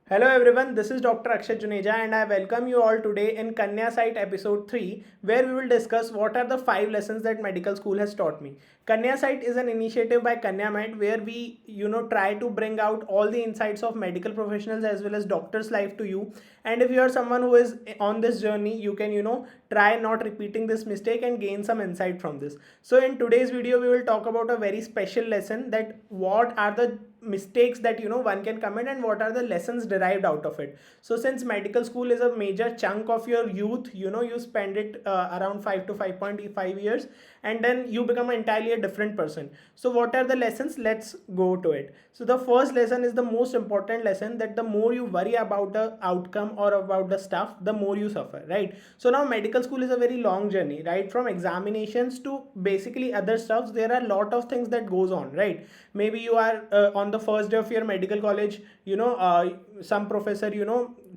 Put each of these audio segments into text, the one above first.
Hello everyone, this is Dr. Akshay Juneja and I welcome you all today in Kanya Site episode 3 where we will discuss what are the 5 lessons that medical school has taught me. Kanya Site is an initiative by KanyaMed where we try to bring out all the insights of medical professionals as well as doctors' life to you. And if you are someone who is on this journey, you can try not repeating this mistake and gain some insight from this. So in today's video we will talk about a very special lesson, that what are the mistakes that one can commit and what are the lessons derived out of it. So since medical school is a major chunk of your youth, you spend it around 5 to 5.5 years, and then you become entirely a different person. So what are the lessons? Let's go to it. So the first lesson is the most important lesson, that the more you worry about the outcome or about the stuff, the more you suffer, right? So now medical school is a very long journey, right? From examinations to basically other stuffs, there are a lot of things that goes on, right? Maybe you are on the first day of your medical college, some professor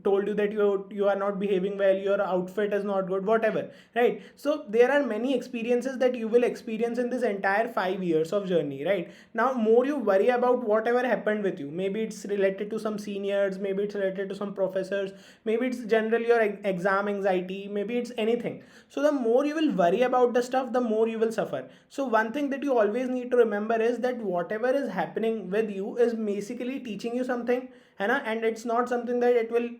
told you that you are not behaving well, your outfit is not good, whatever, right? So there are many experiences that you will experience in this entire 5 years of journey, right? Now more you worry about whatever happened with you, maybe it's related to some seniors, maybe it's related to some professors, maybe it's generally your exam anxiety, maybe it's anything. So the more you will worry about the stuff, the more you will suffer. So one thing that you always need to remember is that whatever is happening with you is basically teaching you something, है ना? And it's not something that it will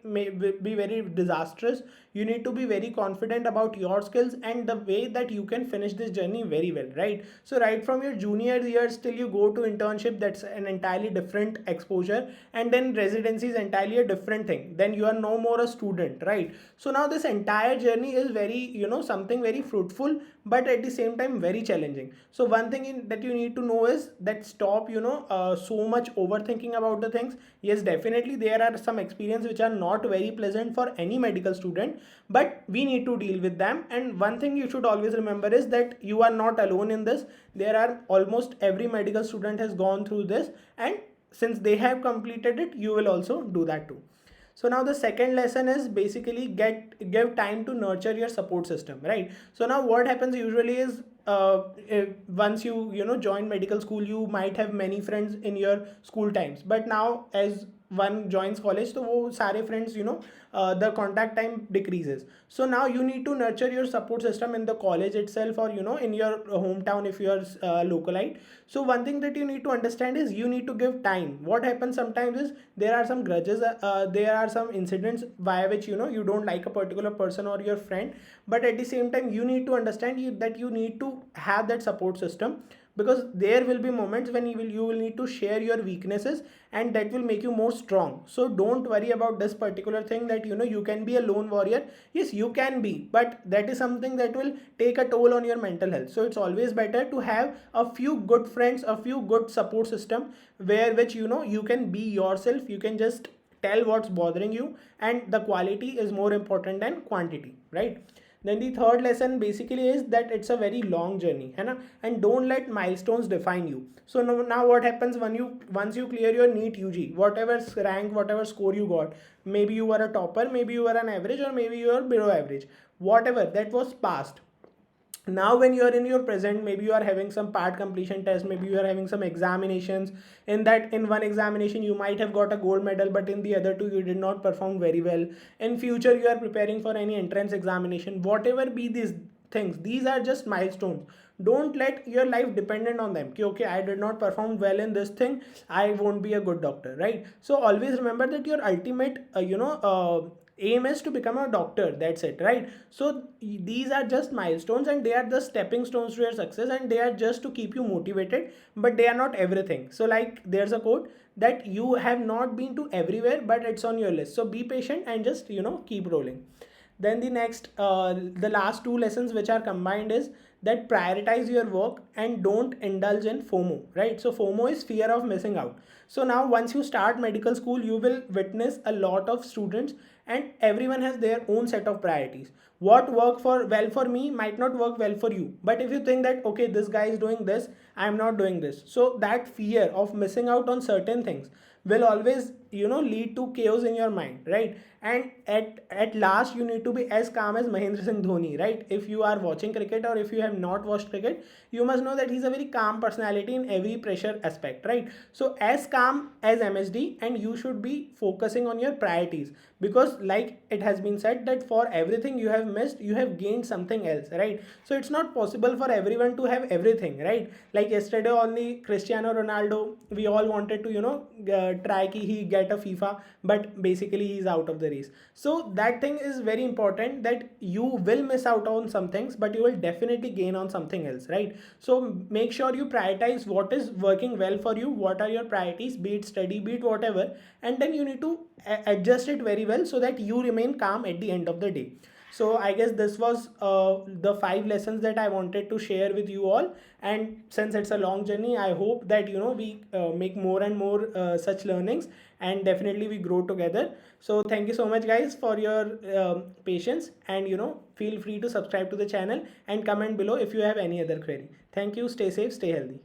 be very disastrous. You need to be very confident about your skills and the way that you can finish this journey very well, right? So right from your junior years till you go to internship, that's an entirely different exposure, and then residency is entirely a different thing. Then you are no more a student, right? So now this entire journey is very, something very fruitful, but at the same time very challenging. So one thing that you need to know is that stop so much overthinking about the things. Yes, definitely there are some experiences which are not very pleasant for any medical student, but we need to deal with them. And one thing you should always remember is that you are not alone in this. There are almost every medical student has gone through this, and since they have completed it, you will also do that too. So now the second lesson is basically give time to nurture your support system, right? So now what happens usually is, once you join medical school, you might have many friends in your school times, but now as one joins college, so वो सारे friends, the contact time decreases. So now you need to nurture your support system in the college itself, or in your hometown if you are localite. So one thing that you need to understand is you need to give time. What happens sometimes is there are some grudges, there are some incidents via which you don't like a particular person or your friend, but at the same time you need to understand that you need to have that support system, because there will be moments when you will need to share your weaknesses, and that will make you more strong. So don't worry about this particular thing, that you can be a lone warrior. Yes, you can be, but that is something that will take a toll on your mental health. So it's always better to have a few good friends, a few good support system, where which you can be yourself, you can just tell what's bothering you, and the quality is more important than quantity, right? Then the third lesson basically is that it's a very long journey, है ना? And don't let milestones define you. So now what happens when once you clear your NEET UG, whatever rank, whatever score you got, maybe you were a topper, maybe you were an average, or maybe you are below average, whatever that was past. Now when you are in your present, maybe you are having some part completion test, maybe you are having some examinations. In one examination you might have got a gold medal, but in the other two you did not perform very well. In future you are preparing for any entrance examination, whatever be these things, these are just milestones. Don't let your life dependent on them. Okay, I did not perform well in this thing, I won't be a good doctor, right? So always remember that your ultimate aim is to become a doctor, that's it, right? So these are just milestones, and they are the stepping stones to your success, and they are just to keep you motivated, but they are not everything. So like there's a quote that you have not been to everywhere, but it's on your list. So be patient and just keep rolling. Then the last two lessons which are combined is that prioritize your work and don't indulge in FOMO, right? So FOMO is fear of missing out. So now once you start medical school, you will witness a lot of students, and everyone has their own set of priorities. What work for well for me might not work well for you. But if you think that, okay, this guy is doing this, I'm not doing this. So that fear of missing out on certain things will always lead to chaos in your mind, right? And at last you need to be as calm as Mahendra Singh Dhoni, right? If you are watching cricket or if you have not watched cricket, you must know that he's a very calm personality in every pressure aspect, right? So as calm as MSD, and you should be focusing on your priorities, because like it has been said that for everything you have missed, you have gained something else, right? So it's not possible for everyone to have everything, right? Like yesterday on the Cristiano Ronaldo, we all wanted to try ki he get a FIFA, but basically he's out of the race. So that thing is very important, that you will miss out on some things, but you will definitely gain on something else, right? So make sure you prioritize what is working well for you, what are your priorities, be it study, be it whatever, and then you need to adjust it very well so that you remain calm at the end of the day. So I guess this was the 5 lessons that I wanted to share with you all. And since it's a long journey, I hope that we make more and more such learnings, and definitely we grow together. So thank you so much, guys, for your patience, and feel free to subscribe to the channel and comment below if you have any other query. Thank you. Stay safe, stay healthy.